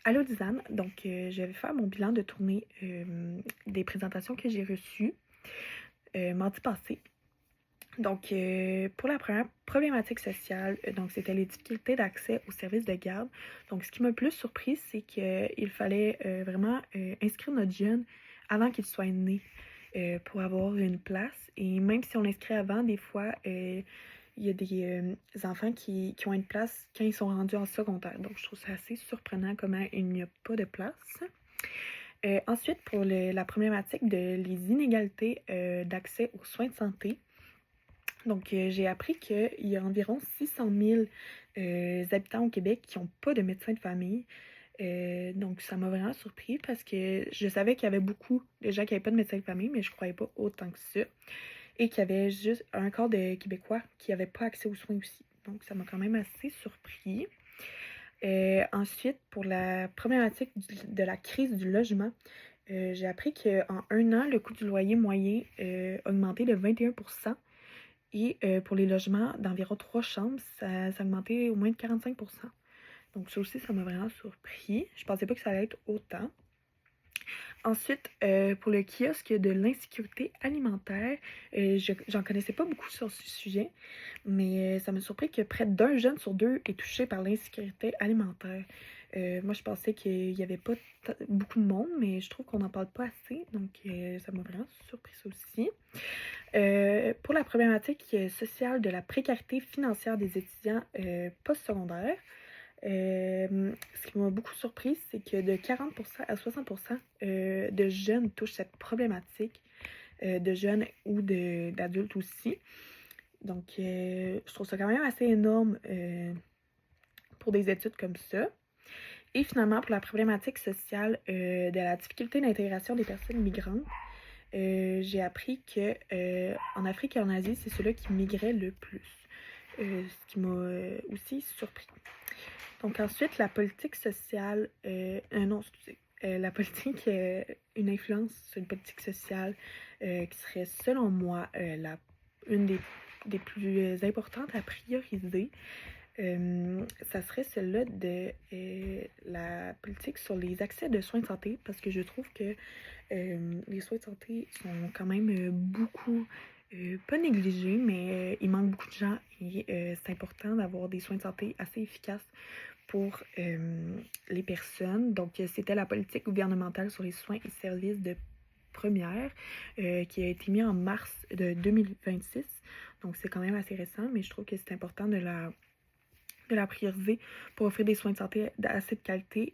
Allô Diane, je vais faire mon bilan de tournée des présentations que j'ai reçues mardi passé. Pour la première problématique sociale, c'était les difficultés d'accès aux services de garde. Donc, ce qui m'a le plus surpris, c'est qu'il fallait vraiment inscrire notre jeune avant qu'il soit né pour avoir une place. Et même si on l'inscrit avant, des fois, il y a des enfants qui ont une place quand ils sont rendus en secondaire. Donc, je trouve ça assez surprenant comment il n'y a pas de place. Ensuite, pour la problématique de les inégalités d'accès aux soins de santé, j'ai appris qu'il y a environ 600 000 habitants au Québec qui n'ont pas de médecin de famille. Donc, ça m'a vraiment surpris parce que je savais qu'il y avait beaucoup de gens qui n'avaient pas de médecin de famille, mais je ne croyais pas autant que ça. Et qu'il y avait juste un quart de Québécois qui n'avaient pas accès aux soins aussi. Donc, ça m'a quand même assez surpris. Ensuite, pour la problématique de la crise du logement, j'ai appris qu'en un an, le coût du loyer moyen a augmenté de 21%. Et pour les logements d'environ 3 chambres, ça a augmenté au moins de 45%. Donc ça aussi, ça m'a vraiment surpris. Je pensais pas que ça allait être autant. Ensuite, pour le kiosque de l'insécurité alimentaire, j'en connaissais pas beaucoup sur ce sujet, mais ça m'a surpris que près d'un jeune sur deux est touché par l'insécurité alimentaire. Moi, je pensais qu'il n'y avait pas beaucoup de monde, mais je trouve qu'on n'en parle pas assez, donc ça m'a vraiment surpris ça aussi. Pour la problématique sociale de la précarité financière des étudiants postsecondaires, ce qui m'a beaucoup surprise, c'est que de 40% à 60% de jeunes touchent cette problématique, de jeunes ou d'adultes aussi. Donc, je trouve ça quand même assez énorme pour des études comme ça. Et finalement, pour la problématique sociale de la difficulté d'intégration des personnes migrantes, j'ai appris que en Afrique et en Asie, c'est ceux-là qui migraient le plus. Ce qui m'a aussi surpris. Donc ensuite, la politique sociale, non, excusez, la politique, une influence sur une politique sociale qui serait, selon moi, une des plus importantes à prioriser, ça serait celle-là de la politique sur les accès de soins de santé, parce que je trouve que les soins de santé sont quand même beaucoup, pas négligés, mais il manque beaucoup de gens et c'est important d'avoir des soins de santé assez efficaces pour les personnes. Donc, c'était la politique gouvernementale sur les soins et services de première qui a été mise en mars de 2026. Donc, c'est quand même assez récent, mais je trouve que c'est important de la prioriser pour offrir des soins de santé d'assez de qualité